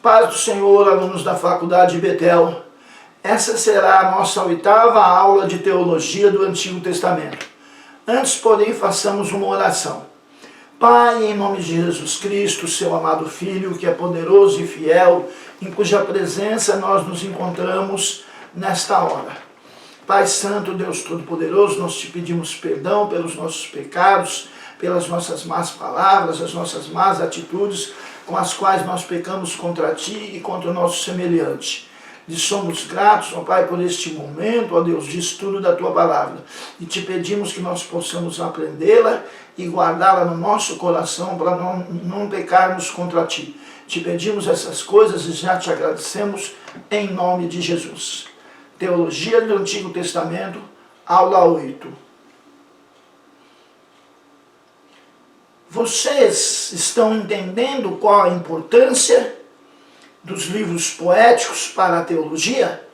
Paz do Senhor, alunos da Faculdade Betel. Essa será a nossa 8ª aula de Teologia do Antigo Testamento. Antes, porém, façamos uma oração. Pai, em nome de Jesus Cristo, seu amado Filho, que é poderoso e fiel, em cuja presença nós nos encontramos nesta hora. Pai Santo, Deus Todo-Poderoso, nós te pedimos perdão pelos nossos pecados, pelas nossas más palavras, as nossas más atitudes, com as quais nós pecamos contra ti e contra o nosso semelhante. E somos gratos, ó Pai, por este momento, ó Deus, de estudo da tua palavra. E te pedimos que nós possamos aprendê-la e guardá-la no nosso coração para não pecarmos contra ti. Te pedimos essas coisas e já te agradecemos em nome de Jesus. Teologia do Antigo Testamento, aula 8. Vocês estão entendendo qual a importância dos livros poéticos para a teologia?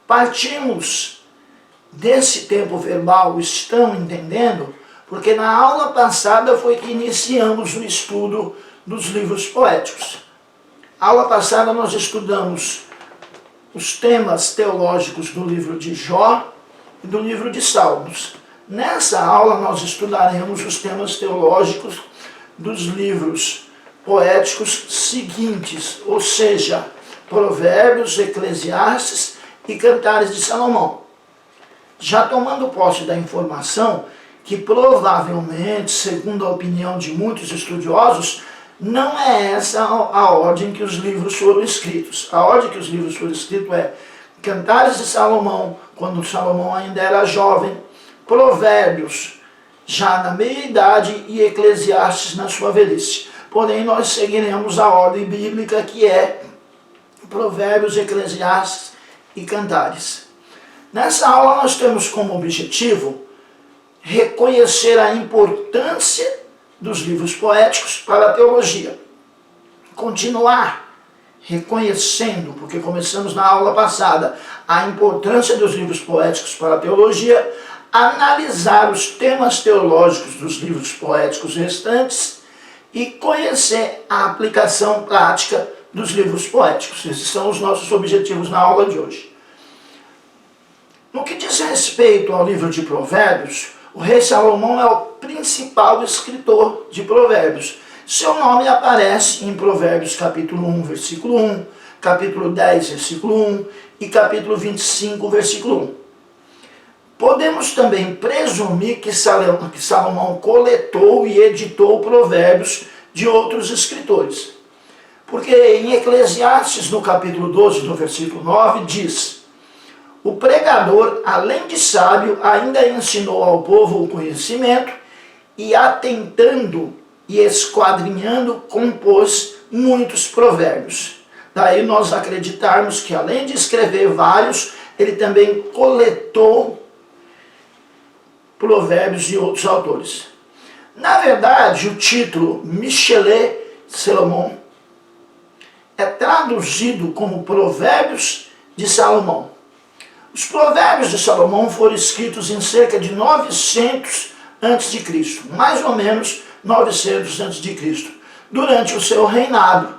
Partimos desse tempo verbal, estão entendendo? Porque na aula passada foi que iniciamos o estudo dos livros poéticos. Na aula passada nós estudamos os temas teológicos do livro de Jó e do livro de Salmos. Nessa aula nós estudaremos os temas teológicos dos livros poéticos seguintes, ou seja, Provérbios, Eclesiastes e Cantares de Salomão. Já tomando posse da informação que provavelmente, segundo a opinião de muitos estudiosos, não é essa a ordem que os livros foram escritos. A ordem que os livros foram escritos é Cantares de Salomão, quando Salomão ainda era jovem, Provérbios, já na meia-idade, e Eclesiastes na sua velhice. Porém, nós seguiremos a ordem bíblica, que é Provérbios, Eclesiastes e Cantares. Nessa aula nós temos como objetivo reconhecer a importância dos livros poéticos para a teologia. Continuar reconhecendo, porque começamos na aula passada, a importância dos livros poéticos para a teologia, analisar os temas teológicos dos livros poéticos restantes e conhecer a aplicação prática dos livros poéticos. Esses são os nossos objetivos na aula de hoje. No que diz respeito ao livro de Provérbios, o rei Salomão é o principal escritor de Provérbios. Seu nome aparece em Provérbios capítulo 1, versículo 1, capítulo 10, versículo 1 e capítulo 25, versículo 1. Podemos também presumir que Salomão coletou e editou provérbios de outros escritores. Porque em Eclesiastes, no capítulo 12, no versículo 9, diz: o pregador, além de sábio, ainda ensinou ao povo o conhecimento e, atentando e esquadrinhando, compôs muitos provérbios. Daí nós acreditarmos que, além de escrever vários, ele também coletou provérbios de outros autores. Na verdade, o título Michelet Salomon é traduzido como Provérbios de Salomão. Os Provérbios de Salomão foram escritos em cerca de 900 a.C., mais ou menos 900 a.C., durante o seu reinado.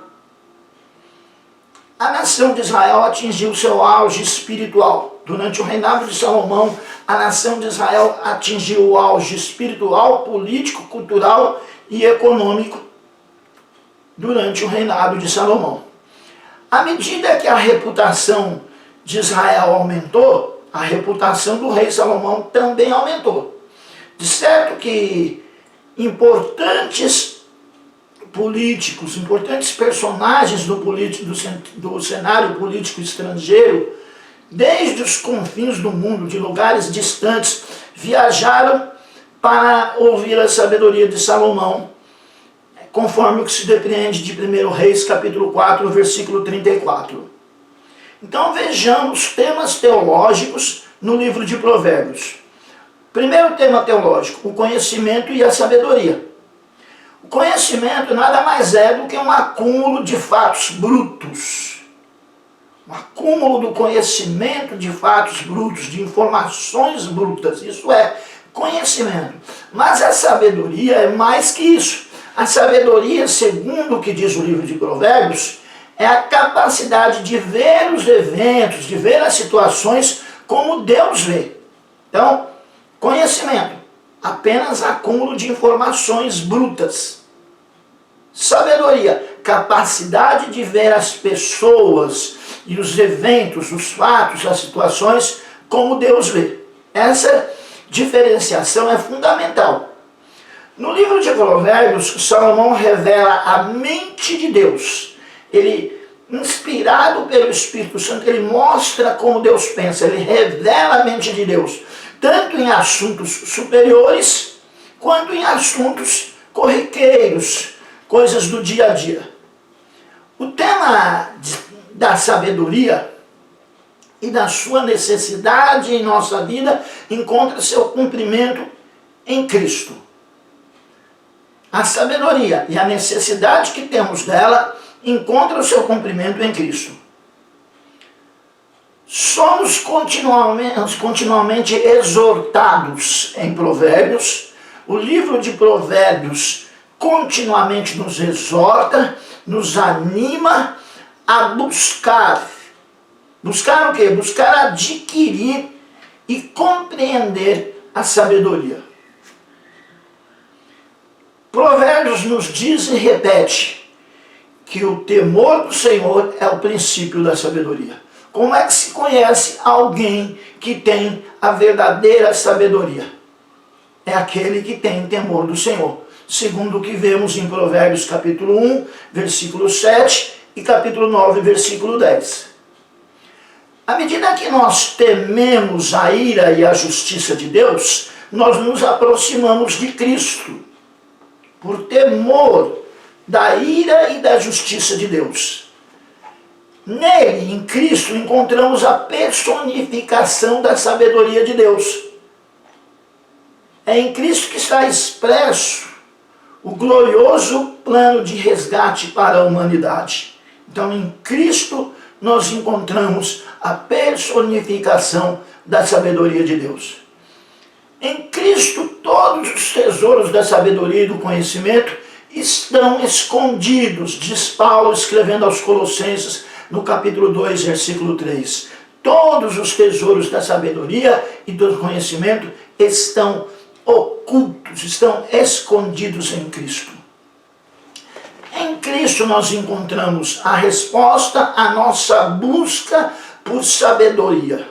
A nação de Israel atingiu seu auge espiritual. Durante o reinado de Salomão, a nação de Israel atingiu o auge espiritual, político, cultural e econômico durante o reinado de Salomão. À medida que a reputação de Israel aumentou, a reputação do rei Salomão também aumentou. De certo que importantes políticos, importantes personagens do cenário político estrangeiro, desde os confins do mundo, de lugares distantes, viajaram para ouvir a sabedoria de Salomão, conforme o que se depreende de 1 Reis, capítulo 4, versículo 34. Então vejamos temas teológicos no livro de Provérbios. Primeiro tema teológico, o conhecimento e a sabedoria. O conhecimento nada mais é do que um acúmulo de fatos brutos. Um acúmulo do conhecimento de fatos brutos, de informações brutas. Isso é conhecimento. Mas a sabedoria é mais que isso. A sabedoria, segundo o que diz o livro de Provérbios, é a capacidade de ver os eventos, de ver as situações como Deus vê. Então, conhecimento, apenas acúmulo de informações brutas. Sabedoria, capacidade de ver as pessoas e os eventos, os fatos, as situações como Deus vê. Essa diferenciação é fundamental. No livro de Provérbios, Salomão revela a mente de Deus. Ele, inspirado pelo Espírito Santo, ele mostra como Deus pensa, ele revela a mente de Deus, tanto em assuntos superiores, quanto em assuntos corriqueiros, coisas do dia a dia. O tema da sabedoria e da sua necessidade em nossa vida encontra seu cumprimento em Cristo. A sabedoria e a necessidade que temos dela encontram o seu cumprimento em Cristo. Somos continuamente exortados em Provérbios. O livro de Provérbios continuamente nos exorta, nos anima a buscar. Buscar o quê? Buscar adquirir e compreender a sabedoria. Provérbios nos diz e repete que o temor do Senhor é o princípio da sabedoria. Como é que se conhece alguém que tem a verdadeira sabedoria? É aquele que tem temor do Senhor. Segundo o que vemos em Provérbios capítulo 1, versículo 7 e capítulo 9, versículo 10. À medida que nós tememos a ira e a justiça de Deus, nós nos aproximamos de Cristo. Por temor da ira e da justiça de Deus. Nele, em Cristo, encontramos a personificação da sabedoria de Deus. É em Cristo que está expresso o glorioso plano de resgate para a humanidade. Então, em Cristo, nós encontramos a personificação da sabedoria de Deus. Em Cristo, todos os tesouros da sabedoria e do conhecimento estão escondidos, diz Paulo escrevendo aos Colossenses, no capítulo 2, versículo 3. Todos os tesouros da sabedoria e do conhecimento estão ocultos, estão escondidos em Cristo. Em Cristo nós encontramos a resposta à nossa busca por sabedoria.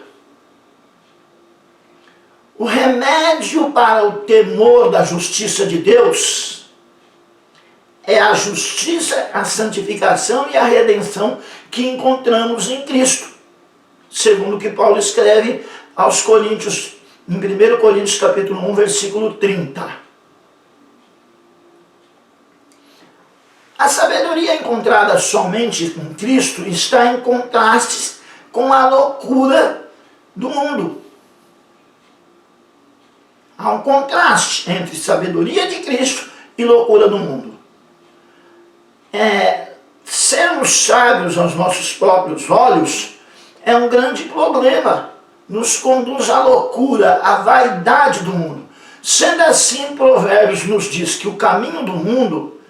O remédio para o temor da justiça de Deus é a justiça, a santificação e a redenção que encontramos em Cristo. Segundo o que Paulo escreve aos Coríntios, em 1 Coríntios capítulo 1, versículo 30. A sabedoria encontrada somente em Cristo está em contraste com a loucura do mundo. Há um contraste entre sabedoria de Cristo e loucura do mundo. Sermos sábios aos nossos próprios olhos é um grande problema. Nos conduz à loucura, à vaidade do mundo. Sendo assim, Provérbios nos diz que o caminho do mundo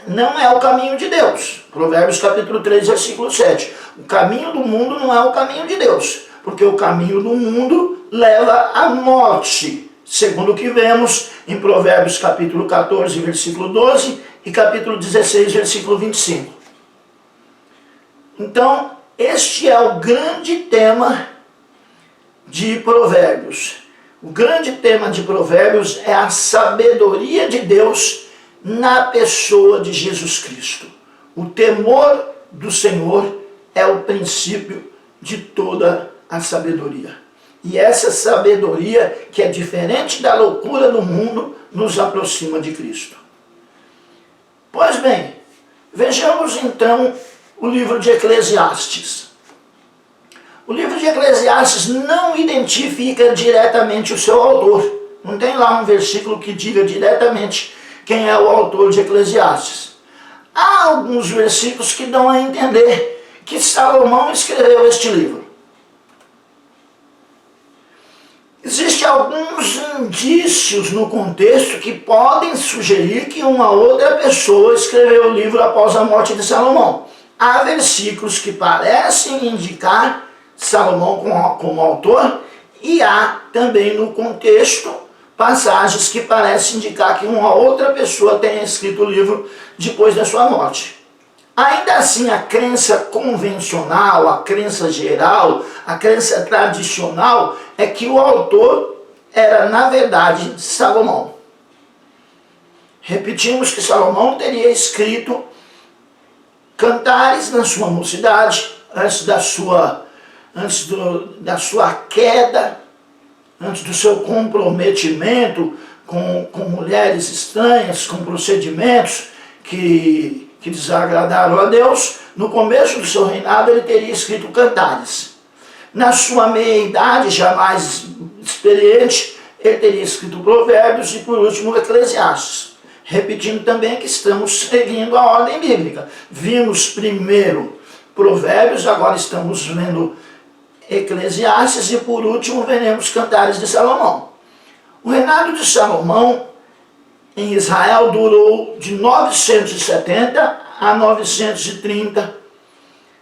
não é o caminho de Deus. Provérbios capítulo 3, versículo 7. O caminho do mundo não é o caminho de Deus, porque o caminho do mundo leva à morte. Segundo o que vemos em Provérbios capítulo 14, versículo 12 e capítulo 16, versículo 25. Então, este é o grande tema de Provérbios. O grande tema de Provérbios é a sabedoria de Deus na pessoa de Jesus Cristo. O temor do Senhor é o princípio de toda a sabedoria. E essa sabedoria, que é diferente da loucura do mundo, nos aproxima de Cristo. Pois bem, vejamos então o livro de Eclesiastes. O livro de Eclesiastes não identifica diretamente o seu autor. Não tem lá um versículo que diga diretamente quem é o autor de Eclesiastes. Há alguns versículos que dão a entender que Salomão escreveu este livro. Existem alguns indícios no contexto que podem sugerir que uma outra pessoa escreveu o livro após a morte de Salomão. há versículos que parecem indicar Salomão como autor, e há também no contexto passagens que parecem indicar que uma outra pessoa tenha escrito o livro depois da sua morte. Ainda assim, a crença convencional, a crença geral, a crença tradicional é que o autor era, na verdade, Salomão. Repetimos que Salomão teria escrito cantares na sua mocidade, antes da sua queda, antes do seu comprometimento com mulheres estranhas, com procedimentos que desagradaram a Deus. No começo do seu reinado ele teria escrito cantares. Na sua meia-idade, já mais experiente, ele teria escrito Provérbios e por último Eclesiastes. Repetindo também que estamos seguindo a ordem bíblica. Vimos primeiro Provérbios, agora estamos vendo Eclesiastes e por último veremos Cantares de Salomão. O reinado de Salomão em Israel durou de 970 a 930,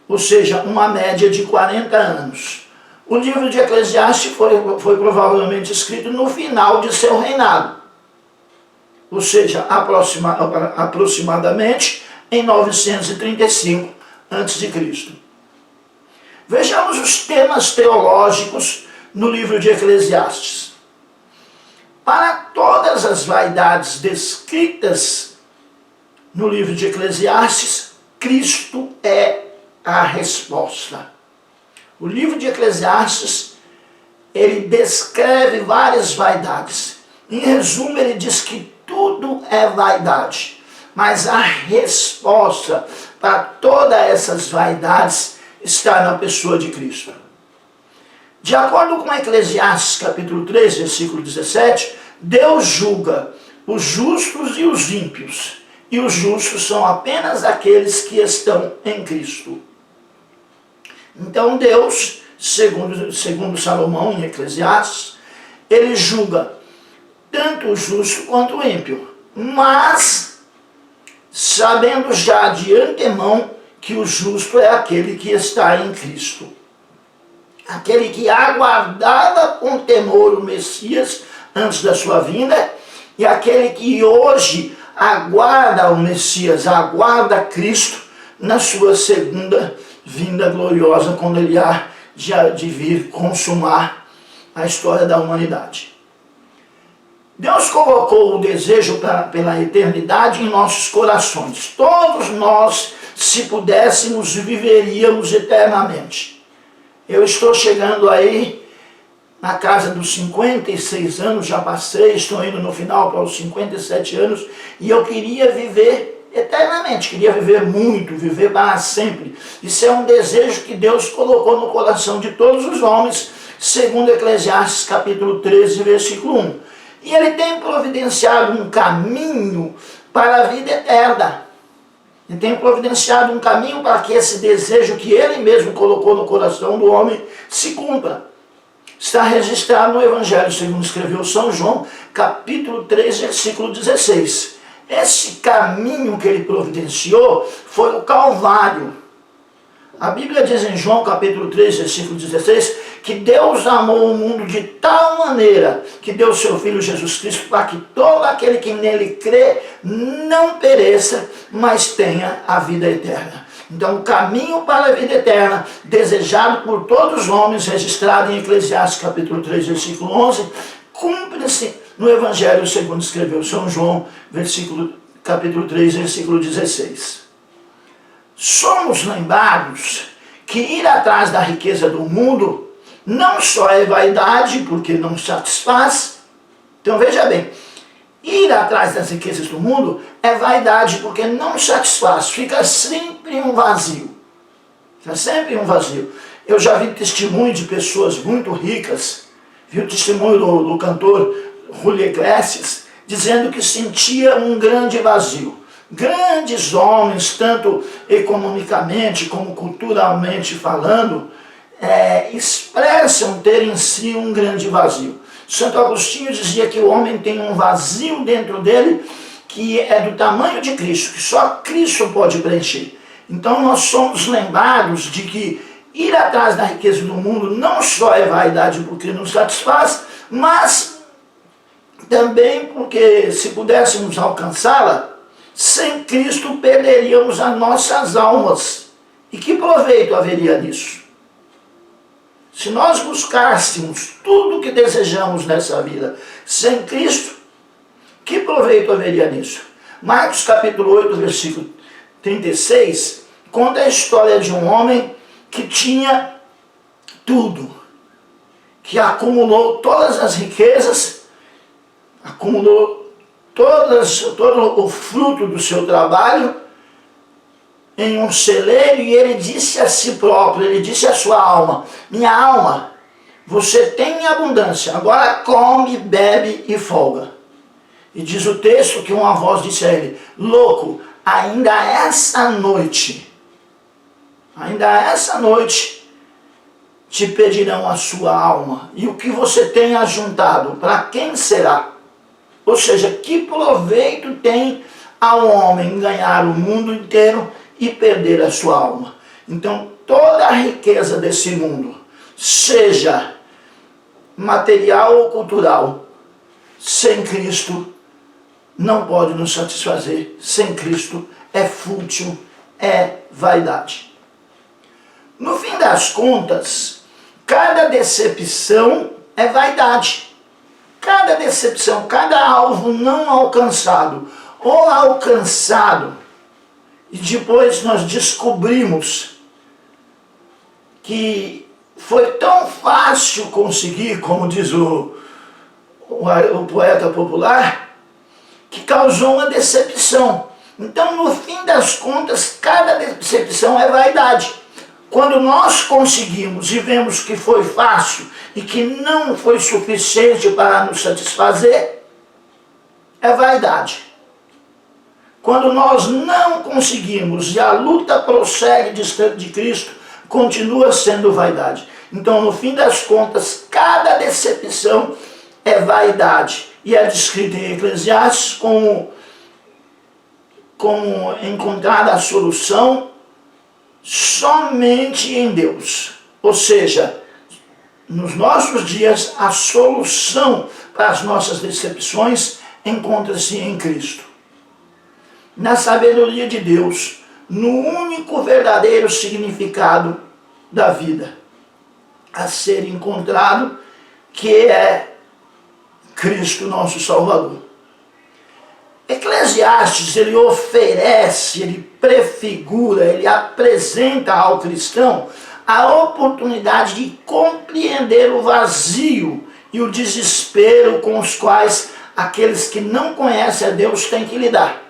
ou seja, uma média de 40 anos. O livro de Eclesiastes foi provavelmente escrito no final de seu reinado, ou seja, aproximadamente em 935 a.C. Vejamos os temas teológicos no livro de Eclesiastes. Para todas as vaidades descritas no livro de Eclesiastes, Cristo é a resposta. O livro de Eclesiastes, ele descreve várias vaidades. Em resumo, ele diz que tudo é vaidade. Mas a resposta para todas essas vaidades está na pessoa de Cristo. De acordo com Eclesiastes capítulo 3, versículo 17, Deus julga os justos e os ímpios, e os justos são apenas aqueles que estão em Cristo. Então Deus, segundo Salomão em Eclesiastes, ele julga tanto o justo quanto o ímpio, mas sabendo já de antemão que o justo é aquele que está em Cristo. Aquele que aguardava com temor o Messias antes da sua vinda, e aquele que hoje aguarda o Messias, aguarda Cristo na sua segunda vinda gloriosa, quando ele há de vir consumar a história da humanidade. Deus colocou o desejo pela eternidade em nossos corações. Todos nós, se pudéssemos, viveríamos eternamente. Eu estou chegando aí na casa dos 56 anos, já passei, estou indo no final para os 57 anos, e eu queria viver eternamente, queria viver muito, viver para sempre. Isso é um desejo que Deus colocou no coração de todos os homens, segundo Eclesiastes capítulo 13, versículo 1. E ele tem providenciado um caminho para a vida eterna. Ele tem providenciado um caminho para que esse desejo que ele mesmo colocou no coração do homem se cumpra. Está registrado no Evangelho segundo escreveu São João, capítulo 3, versículo 16. Esse caminho que ele providenciou foi o Calvário. A Bíblia diz em João, capítulo 3, versículo 16, que Deus amou o mundo de tal maneira que deu seu Filho Jesus Cristo para que todo aquele que nele crê não pereça, mas tenha a vida eterna. Então, o caminho para a vida eterna, desejado por todos os homens, registrado em Eclesiastes capítulo 3, versículo 11, cumpre-se no Evangelho segundo escreveu São João, capítulo 3, versículo 16. Somos lembrados que ir atrás da riqueza do mundo não só é vaidade, porque não satisfaz. Então veja bem, ir atrás das riquezas do mundo é vaidade, porque não satisfaz, fica sempre um vazio. Fica sempre um vazio. Eu já vi testemunho de pessoas muito ricas, vi o testemunho do cantor Julio Iglesias, dizendo que sentia um grande vazio. Grandes homens, tanto economicamente como culturalmente falando, expressam ter em si um grande vazio. Santo Agostinho dizia que o homem tem um vazio dentro dele que é do tamanho de Cristo, que só Cristo pode preencher. Então nós somos lembrados de que ir atrás da riqueza do mundo não só é vaidade porque nos satisfaz, mas também porque se pudéssemos alcançá-la, sem Cristo perderíamos as nossas almas. E que proveito haveria nisso? Se nós buscássemos tudo o que desejamos nessa vida sem Cristo, que proveito haveria nisso? Marcos capítulo 8, versículo 36, conta a história de um homem que tinha tudo, que acumulou todas as riquezas, acumulou todo o fruto do seu trabalho em um celeiro, e ele disse a si próprio, ele disse à sua alma: minha alma, você tem em abundância, agora come, bebe e folga. E diz o texto que uma voz disse a ele: louco, ainda essa noite te pedirão a sua alma, e o que você tem ajuntado, para quem será? Ou seja, que proveito tem ao homem ganhar o mundo inteiro e perder a sua alma? Então, toda a riqueza desse mundo, seja material ou cultural, sem Cristo não pode nos satisfazer. Sem Cristo é fútil, é vaidade. No fim das contas, cada decepção é vaidade. Cada decepção, cada alvo não alcançado ou alcançado, e depois nós descobrimos que foi tão fácil conseguir, como diz o poeta popular, que causou uma decepção. Então, no fim das contas, cada decepção é vaidade. Quando nós conseguimos e vemos que foi fácil e que não foi suficiente para nos satisfazer, é vaidade. Quando nós não conseguimos e a luta prossegue distante de Cristo, continua sendo vaidade. Então, no fim das contas, cada decepção é vaidade. E é descrito em Eclesiastes como encontrada a solução somente em Deus. Ou seja, nos nossos dias, a solução para as nossas decepções encontra-se em Cristo. Na sabedoria de Deus, no único verdadeiro significado da vida a ser encontrado, que é Cristo nosso Salvador. Eclesiastes, ele oferece, ele prefigura, ele apresenta ao cristão a oportunidade de compreender o vazio e o desespero com os quais aqueles que não conhecem a Deus têm que lidar.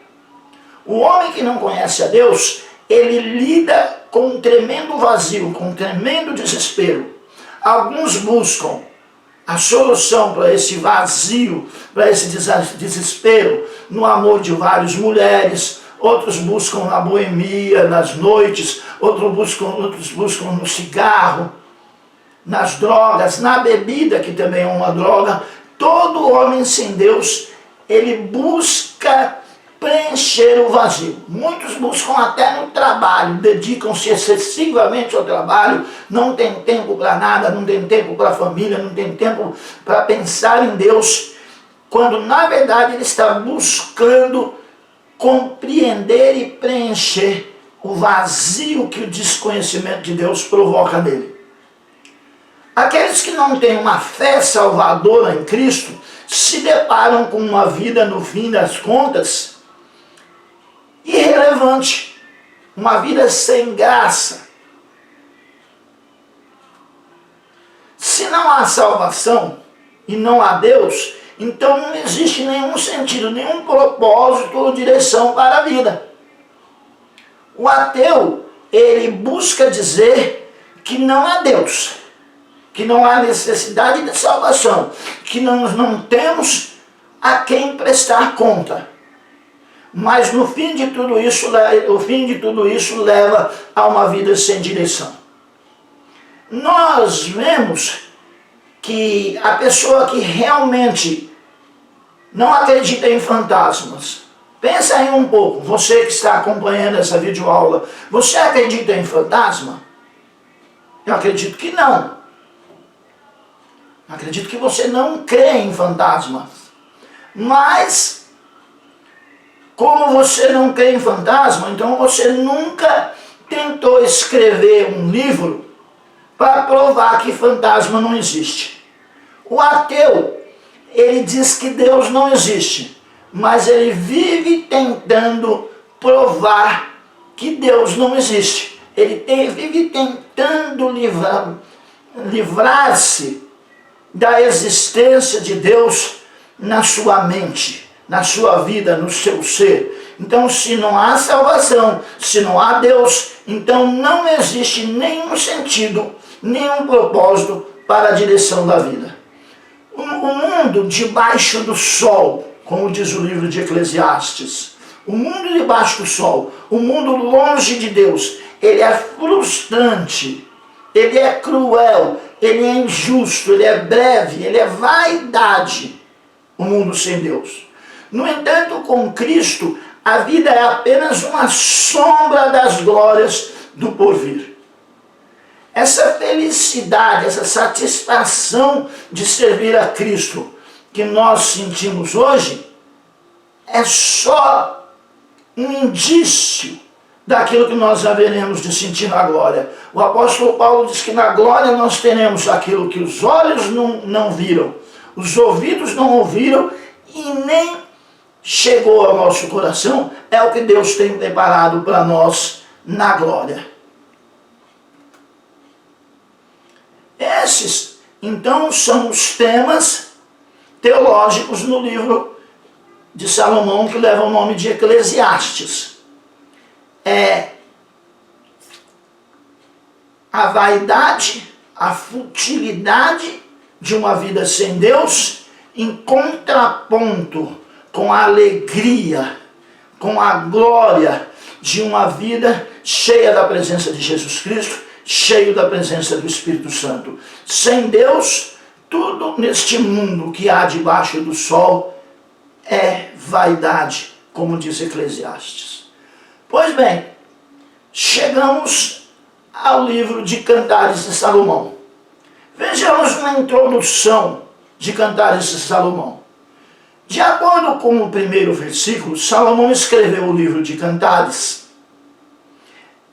O homem que não conhece a Deus, ele lida com um tremendo vazio, com um tremendo desespero. Alguns buscam a solução para esse vazio, para esse desespero, no amor de várias mulheres, outros buscam na boemia, nas noites, outros buscam no cigarro, nas drogas, na bebida, que também é uma droga. Todo homem sem Deus, ele busca preencher o vazio. Muitos buscam até no trabalho, dedicam-se excessivamente ao trabalho, não tem tempo para nada, não tem tempo para a família, não tem tempo para pensar em Deus, quando na verdade ele está buscando compreender e preencher o vazio que o desconhecimento de Deus provoca nele. Aqueles que não têm uma fé salvadora em Cristo se deparam com uma vida, no fim das contas, irrelevante, uma vida sem graça. Se não há salvação e não há Deus, então não existe nenhum sentido, nenhum propósito ou direção para a vida. O ateu, ele busca dizer que não há Deus, que não há necessidade de salvação, que nós não temos a quem prestar conta. Mas no fim de tudo isso, o fim de tudo isso leva a uma vida sem direção. Nós vemos que a pessoa que realmente não acredita em fantasmas, Pensa aí um pouco, você que está acompanhando essa videoaula, você acredita em fantasma? Eu acredito que não. Acredito que você não crê em fantasma. Mas, como você não crê em fantasma, então você nunca tentou escrever um livro para provar que fantasma não existe. O ateu, ele diz que Deus não existe, mas ele vive tentando provar que Deus não existe. Ele vive tentando livrar-se da existência de Deus na sua mente, na sua vida, no seu ser. Então, se não há salvação, se não há Deus, então não existe nenhum sentido, nenhum propósito para a direção da vida. O mundo debaixo do sol, como diz o livro de Eclesiastes, o mundo debaixo do sol, o mundo longe de Deus, ele é frustrante, ele é cruel, ele é injusto, ele é breve, ele é vaidade, o mundo sem Deus. No entanto, com Cristo, a vida é apenas uma sombra das glórias do porvir. Essa felicidade, essa satisfação de servir a Cristo que nós sentimos hoje, é só um indício daquilo que nós haveremos de sentir na glória. O apóstolo Paulo diz que na glória nós teremos aquilo que os olhos não viram, os ouvidos não ouviram e nem chegou ao nosso coração, é o que Deus tem preparado para nós na glória. Esses, então, são os temas teológicos no livro de Salomão que leva o nome de Eclesiastes. É a vaidade, a futilidade de uma vida sem Deus em contraponto com a alegria, com a glória de uma vida cheia da presença de Jesus Cristo, cheio da presença do Espírito Santo. Sem Deus, tudo neste mundo que há debaixo do sol é vaidade, como diz Eclesiastes. Pois bem, chegamos ao livro de Cantares de Salomão. Vejamos uma introdução de Cantares de Salomão. De acordo com o primeiro versículo, Salomão escreveu o livro de Cantares.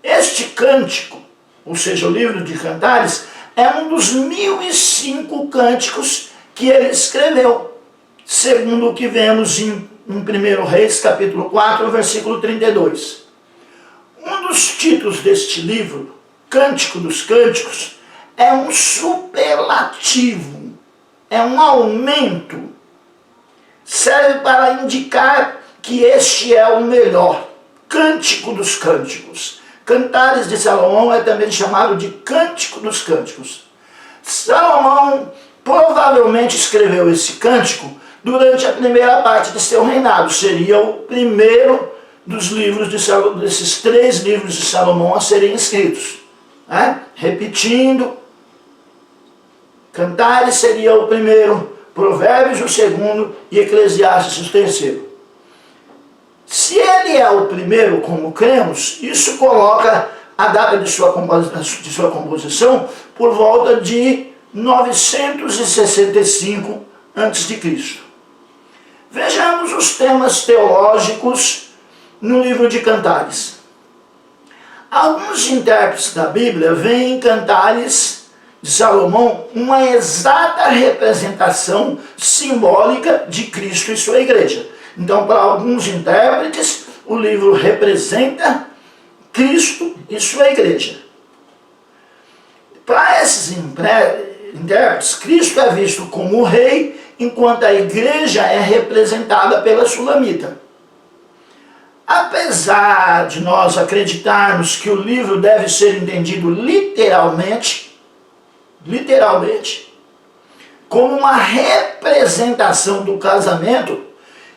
Este cântico, ou seja, o livro de Cantares, é um dos 1005 cânticos que ele escreveu, segundo o que vemos em 1 Reis, capítulo 4, versículo 32. Um dos títulos deste livro, Cântico dos Cânticos, é um superlativo, é um aumento, serve para indicar que este é o melhor, Cântico dos Cânticos. Cantares de Salomão é também chamado de Cântico dos Cânticos. Salomão provavelmente escreveu esse cântico durante a primeira parte de seu reinado. Seria o primeiro dos livros de Salomão, desses 3 livros de Salomão a serem escritos. Repetindo, Cantares seria o primeiro, Provérbios o segundo e Eclesiastes o terceiro. Se ele é o primeiro, como cremos, isso coloca a data de sua composição por volta de 965 a.C. Vejamos os temas teológicos no livro de Cantares. Alguns intérpretes da Bíblia veem em Cantares de Salomão uma exata representação simbólica de Cristo e sua igreja. Então, para alguns intérpretes, o livro representa Cristo e sua igreja. Para esses intérpretes, Cristo é visto como o rei, enquanto a igreja é representada pela Sulamita. Apesar de nós acreditarmos que o livro deve ser entendido literalmente, como uma representação do casamento,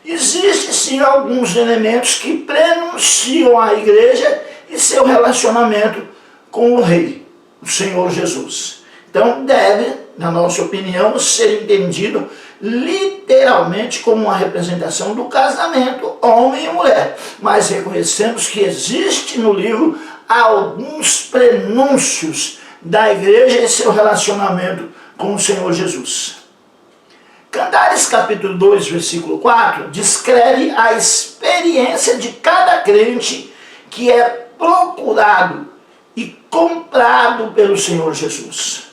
existem sim alguns elementos que prenunciam a igreja e seu relacionamento com o rei, o Senhor Jesus. Então deve na nossa opinião, ser entendido literalmente como uma representação do casamento homem e mulher. Mas reconhecemos que existe no livro alguns prenúncios da igreja e seu relacionamento com o Senhor Jesus. Cantares capítulo 2, versículo 4, descreve a experiência de cada crente que é procurado e comprado pelo Senhor Jesus.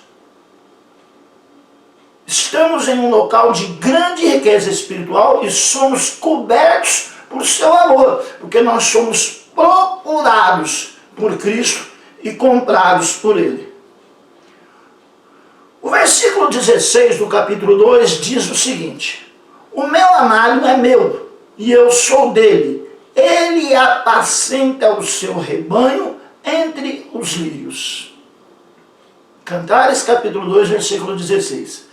Estamos em um local de grande riqueza espiritual e somos cobertos por seu amor, porque nós somos procurados por Cristo e comprados por Ele. O versículo 16 do capítulo 2 diz o seguinte: o meu amado é meu, e eu sou dele. Ele apacenta o seu rebanho entre os lírios. Cantares capítulo 2, versículo 16.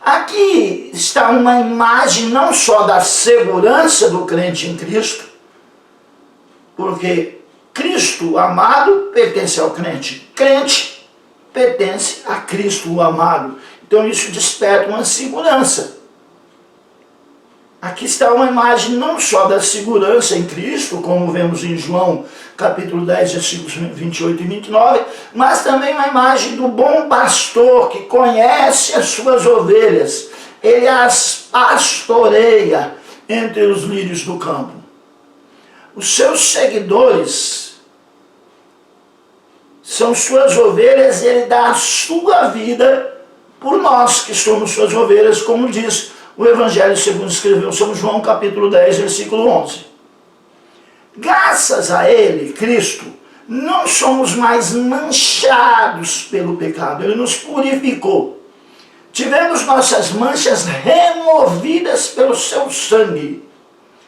Aqui está uma imagem não só da segurança do crente em Cristo, porque Cristo amado pertence ao crente. Crente pertence a Cristo o amado. Então isso desperta uma segurança. Aqui está uma imagem não só da segurança em Cristo, como vemos em João capítulo 10, versículos 28 e 29, mas também uma imagem do bom pastor que conhece as suas ovelhas. Ele as pastoreia entre os lírios do campo. Os seus seguidores são suas ovelhas e ele dá a sua vida por nós que somos suas ovelhas, como diz o Evangelho segundo escreveu São João, capítulo 10, versículo 11. Graças a Ele, Cristo, não somos mais manchados pelo pecado. Ele nos purificou. Tivemos nossas manchas removidas pelo seu sangue.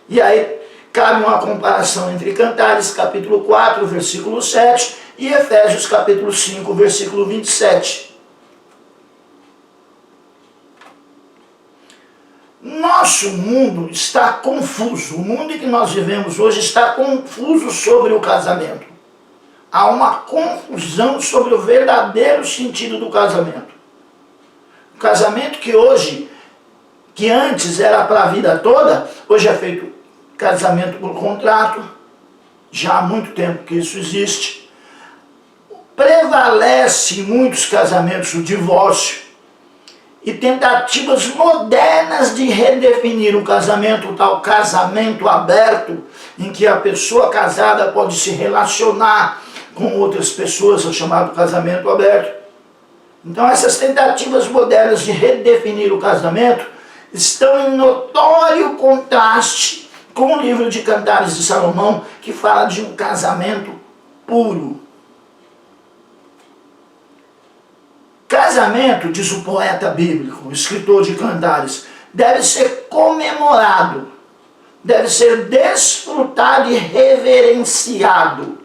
E aí cabe uma comparação entre Cantares, capítulo 4, versículo 7, e Efésios, capítulo 5, versículo 27. Nosso mundo está confuso. O mundo em que nós vivemos hoje está confuso sobre o casamento. Há uma confusão sobre o verdadeiro sentido do casamento. O casamento que antes era para a vida toda, hoje é feito casamento por contrato. Já há muito tempo que isso existe. Prevalece em muitos casamentos o divórcio e tentativas modernas de redefinir o casamento, o tal casamento aberto, em que a pessoa casada pode se relacionar com outras pessoas, é o chamado casamento aberto. Então essas tentativas modernas de redefinir o casamento estão em notório contraste com o livro de Cantares de Salomão, que fala de um casamento puro. Casamento, diz o poeta bíblico, o escritor de Cantares, deve ser comemorado, deve ser desfrutado e reverenciado.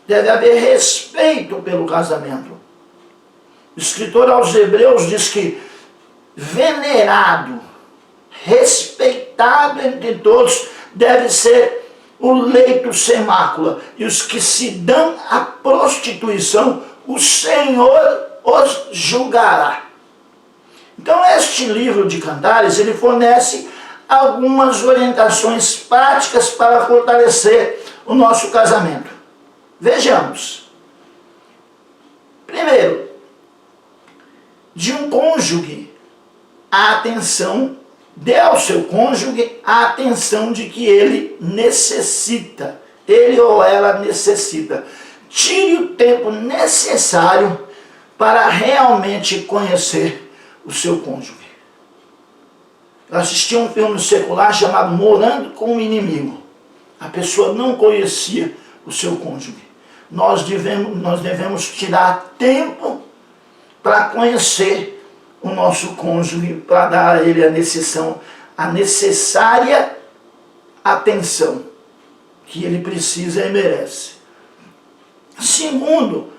Deve haver respeito pelo casamento. O escritor aos Hebreus diz que venerado, respeitado entre todos, deve ser o leito sem mácula. E os que se dão à prostituição, o Senhor os julgará. Então este livro de Cantares, ele fornece algumas orientações práticas para fortalecer o nosso casamento. Vejamos. Primeiro, de um cônjuge, a atenção, dê ao seu cônjuge a atenção de que ele necessita, ele ou ela necessita. Tire o tempo necessário para realmente conhecer o seu cônjuge. Eu assisti um filme secular chamado Morando com o Inimigo. A pessoa não conhecia o seu cônjuge. Nós devemos tirar tempo para conhecer o nosso cônjuge, para dar a ele a necessária atenção que ele precisa e merece. Segundo,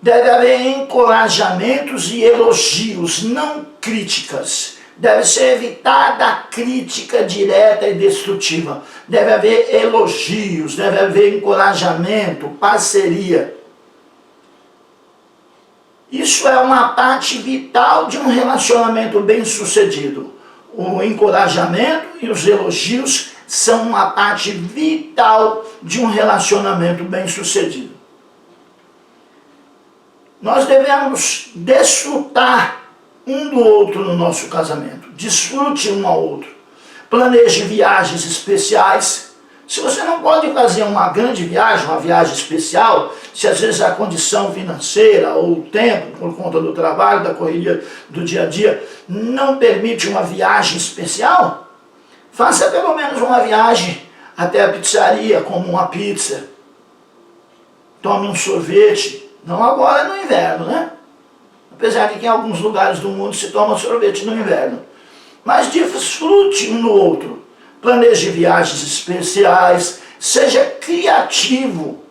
deve haver encorajamentos e elogios, não críticas. Deve ser evitada a crítica direta e destrutiva. Deve haver elogios, deve haver encorajamento, parceria. Isso é uma parte vital de um relacionamento bem-sucedido. O encorajamento e os elogios são uma parte vital de um relacionamento bem-sucedido. Nós devemos desfrutar um do outro no nosso casamento. Desfrute um ao outro. Planeje viagens especiais. Se você não pode fazer uma grande viagem, uma viagem especial, se às vezes a condição financeira ou o tempo, por conta do trabalho, da correria do dia a dia, não permite uma viagem especial, faça pelo menos uma viagem até a pizzaria, como uma pizza. Tome um sorvete, não agora no inverno, né? Apesar de que em alguns lugares do mundo se toma sorvete no inverno. Mas desfrute um no outro. Planeje viagens especiais, seja criativo,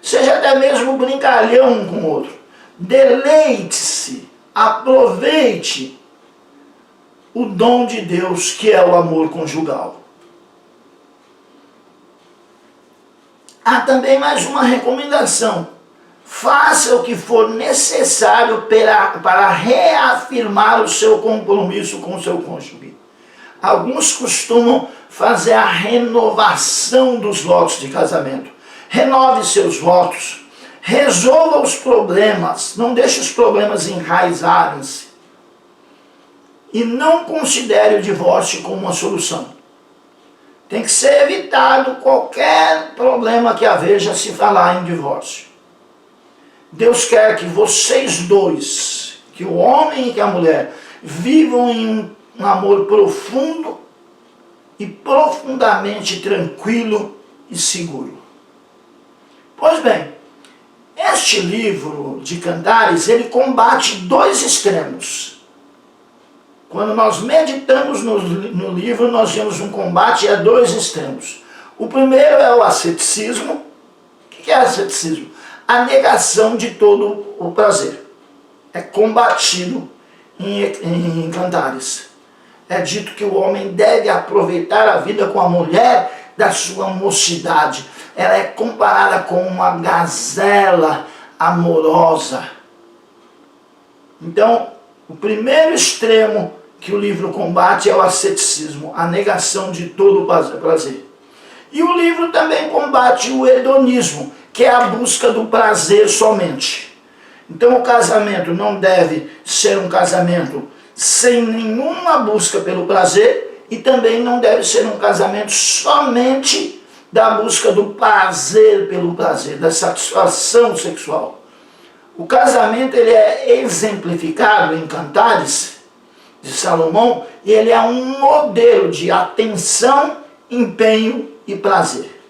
seja até mesmo brincalhão um com o outro. Deleite-se, aproveite o dom de Deus que é o amor conjugal. Há também mais uma recomendação. Faça o que for necessário para reafirmar o seu compromisso com o seu cônjuge. Alguns costumam fazer a renovação dos votos de casamento. Renove seus votos. Resolva os problemas. Não deixe os problemas enraizarem-se. E não considere o divórcio como uma solução. Tem que ser evitado qualquer problema que haja se falar em divórcio. Deus quer que vocês dois, que o homem e que a mulher, vivam em um amor profundo e profundamente tranquilo e seguro. Pois bem, este livro de Cantares, ele combate dois extremos. Quando nós meditamos no livro, nós vemos um combate a dois extremos. O primeiro é o asceticismo. O que é asceticismo? A negação de todo o prazer. É combatido em Cantares. É dito que o homem deve aproveitar a vida com a mulher da sua mocidade. Ela é comparada com uma gazela amorosa. Então, o primeiro extremo que o livro combate é o asceticismo, a negação de todo o prazer. E o livro também combate o hedonismo, que é a busca do prazer somente. Então o casamento não deve ser um casamento sem nenhuma busca pelo prazer e também não deve ser um casamento somente da busca do prazer pelo prazer, da satisfação sexual. O casamento ele é exemplificado em Cantares de Salomão e ele é um modelo de atenção, empenho e prazer.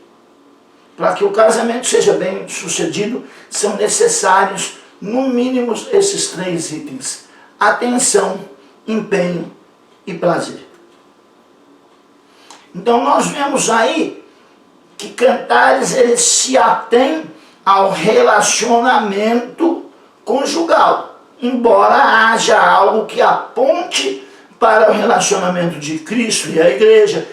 Para que o casamento seja bem sucedido, são necessários, no mínimo, esses três itens: atenção, empenho e prazer. Então nós vemos aí que Cantares ele se atém ao relacionamento conjugal, embora haja algo que aponte para o relacionamento de Cristo e a igreja,